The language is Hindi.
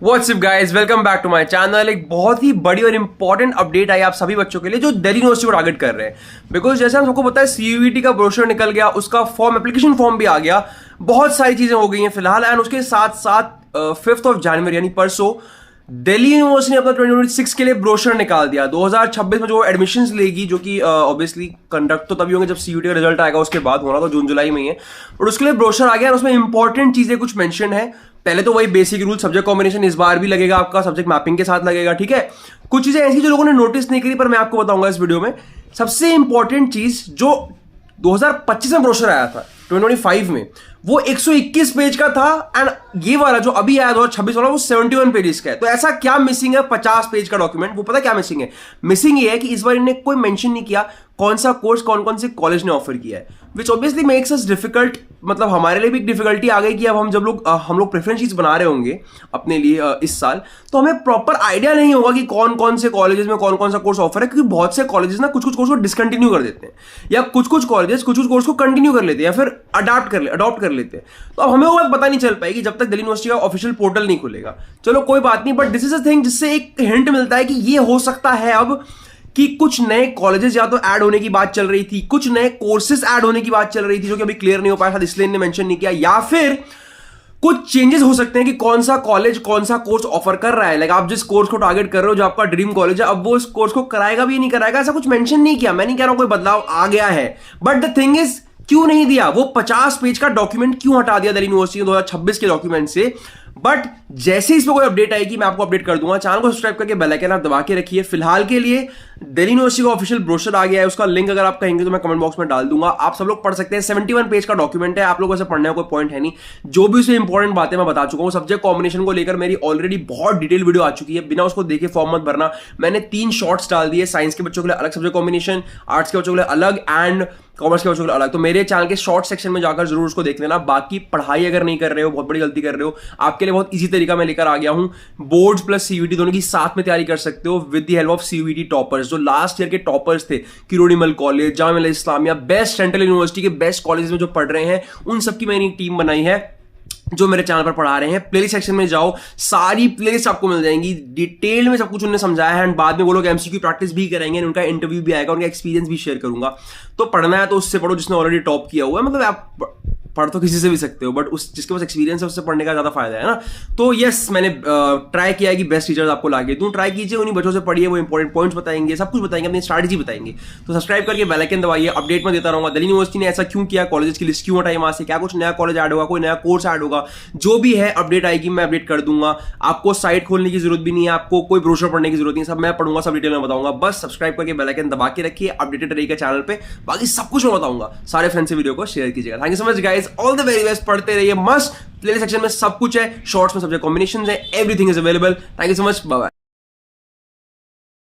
What's up guys, welcome back to my channel. एक बहुत ही बड़ी और इंपॉर्टेंट अपडेट आई आप सभी बच्चों के लिए जो दिल्ली यूनिवर्सिटी को टारगेट कर रहे हैं। बिकॉज जैसे हम सबको पता है सीयूईटी का ब्रोशर निकल गया, उसका फॉर्म एप्लीकेशन फॉर्म भी आ गया, बहुत सारी चीजें हो गई हैं फिलहाल। एंड उसके साथ साथ 5th ऑफ जनवरी यानी परसों दिल्ली यूनिवर्सिटी ने अपना 2026 के लिए ब्रोशर निकाल दिया। 2026 में जो एडमिशंस लेगी, जो कि ऑब्वियसली कंडक्ट तो तभी होंगे जब सीयूटी का रिजल्ट आएगा, उसके बाद होना तो जून जुलाई में ही है। और उसके लिए ब्रोशर आ गया और उसमें इंपॉर्टेंट चीजें कुछ मेंशन है। पहले तो वही बेसिक रूल, सब्जेक्ट कॉम्बिनेशन इस बार भी लगेगा आपका, सब्जेक्ट मैपिंग के साथ लगेगा, ठीक है। कुछ चीजें ऐसी जो लोगों ने नोटिस नहीं करी, पर मैं आपको बताऊंगा इस वीडियो में। सबसे इंपॉर्टेंट चीज जो 2025 में ब्रोशर आया था 2025 में, वो 121 पेज का था। एंड ये वाला जो अभी आया 2026 वाला, वो 71 पेजेस का है। तो ऐसा क्या मिसिंग है 50 पेज का डॉक्यूमेंट? वो पता क्या मिसिंग है? मिसिंग ये है कि इस बार इन्हें कोई मेंशन नहीं किया कौन सा कोर्स कौन कौन से कॉलेज ने ऑफर किया है, which obviously makes us difficult. मतलब हमारे लिए भी एक डिफिकल्टी आ गई कि अब हम लोग प्रेफरेंस शीट्स बना रहे होंगे अपने लिए इस साल, तो हमें प्रॉपर आइडिया नहीं होगा कि कौन कौन से कॉलेजेस में कौन कौन सा कोर्स ऑफर है। क्योंकि बहुत से कॉलेजेस ना कुछ कुछ कोर्स को डिसकंटिन्यू कर देते हैं, या कुछ कुछ कॉलेजेस कुछ कुछ कोर्स को कंटिन्यू कर लेते हैं, या फिर अडॉप्ट कर लेते हैं। तो अब हमें वो बात पता नहीं चल पाएगी जब तक दिल्ली यूनिवर्सिटी का ऑफिशियल पोर्टल नहीं खुलेगा। चलो कोई बात नहीं, but this is a thing जिससे एक हिंट मिलता है कि ये हो सकता है अब कि कुछ नए कॉलेजेस या तो ऐड होने की बात चल रही थी, कुछ नए कोर्सेज ऐड होने की बात चल रही थी, जो कि अभी क्लियर नहीं हो पाया था, इसलिए इन्होंने मेंशन नहीं किया। या फिर कुछ चेंजेस हो सकते हैं कि कौन सा कॉलेज कौन सा कोर्स ऑफर कर रहा है। लाइक आप जिस कोर्स को टारगेट कर रहे हो, जो आपका ड्रीम कॉलेज है, अब वो इस कोर्स को कराएगा भी नहीं कराएगा, ऐसा कुछ मेंशन नहीं किया। मैं नहीं कह रहा हूं कोई बदलाव आ गया है, बट द थिंग इज क्यों नहीं दिया? वो 50 पेज का डॉक्यूमेंट क्यों हटा दिया दिल्ली यूनिवर्सिटी 2026 के डॉक्यूमेंट से? बट जैसे इस पर कोई अपडेट आएगी मैं आपको अपडेट कर दूंगा। चैनल को सब्सक्राइब करके बेल आइकन आप दबा के रखिए। फिलहाल के लिए दिल्ली यूनिवर्सिटी का ऑफिशियल ब्रोशर आ गया है, उसका लिंक अगर आप कहेंगे तो मैं कमेंट बॉक्स में डाल दूंगा, आप सब लोग पढ़ सकते हैं। 71 पेज का डॉक्यूमेंट है, आप लोगों से पढ़ने का कोई पॉइंट है नहीं। जो भी उसमें इंपॉर्टेंट बातें मैं बता चुका हूं। सब्जेक्ट कॉम्बिनेशन को लेकर मेरी ऑलरेडी बहुत डिटेल वीडियो आ चुकी है, बिना उसको देखे फॉर्म मत भरना। मैंने 3 शॉर्ट्स डाल दिए, साइंस के बच्चों के लिए अलग सब्जेक्ट कॉम्बिनेशन, आर्ट्स के बच्चों के लिए अलग, एंड कॉमर्स के बच्चों के लिए अलग। तो मेरे चैनल के शॉर्ट सेक्शन में जाकर जरूर उसको देख लेना। बाकी पढ़ाई अगर नहीं कर रहे हो, बहुत बड़ी गलती कर रहे हो, आपके लिए बहुत इजी तरीका मैं लेकर आ गया हूं। बोर्ड्स प्लस सीयूईटी दोनों की साथ में तैयारी कर सकते हो with the help of CUET toppers. जो लास्ट ईयर के टॉपर्स थे, Kirorimal college, Jamia Millia Islamia, best central university के बेस्ट कॉलेज में जो पढ़ रहे हैं, उन सबकी मैंने एक टीम बनाई है जो मेरे चैनल पर पढ़ा रहे हैं। प्लेलिस्ट सेक्शन में जाओ, सारी प्लेलिस्ट आपको मिल जाएंगी, डिटेल में सब कुछ उन्होंने समझाया है। एंड बाद में वो लोग एमसीक्यू प्रैक्टिस भी करेंगे, उनका इंटरव्यू भी आएगा, उनका एक्सपीरियंस भी शेयर करूंगा। तो पढ़ना है तो उससे पढ़ो जिसने ऑलरेडी टॉप किया हुआ है। मतलब आप पढ़ तो किसी से भी सकते हो, बट उस जिसके पास एक्सपीरियंस है उससे पढ़ने का ज्यादा फायदा है ना। तो यस, मैंने ट्राई किया है कि बेस्ट टीचर्स आपको लाके दूं। ट्राई कीजिए, उन्हीं बच्चों से पढ़िए, वो इंपॉर्टेंट पॉइंट्स बताएंगे, सब कुछ बताएंगे, अपनी स्ट्रैटेजी बताएंगे। तो सब्सक्राइब करके बेल आइकन दबाइए, अपडेट में देता रहूंगा। दिल्ली यूनिवर्सिटी ने ऐसा क्यों किया, कॉलेज की लिस्ट क्यों हटाई वहां से, क्या कुछ नया कॉलेज ऐड होगा, कोई नया कोर्स ऐड होगा, जो भी है अपडेट आएगी मैं अपडेट कर दूंगा। आपको साइट खोलने की जरूरत भी नहीं है, आपको कोई ब्रोशर पढ़ने की जरूरत नहीं है, सब मैं पढ़ूंगा, सब डिटेल में बताऊंगा। बस सब्सक्राइब करके बेल आइकन दबा के रखिए, अपडेटेड रहिएगा चैनल पे। बाकी सब कुछ मैं बताऊंगा, सारे फ्रेंड्स से वीडियो को शेयर कीजिएगा। Thank you so much guys, all the very best. पढ़ते रहिए, मस्त। प्लेलिस्ट सेक्शन में सब कुछ है, शॉर्ट्स में सब्जेक्ट कॉम्बिनेशन है, everything is available. Thank you so much, bye bye.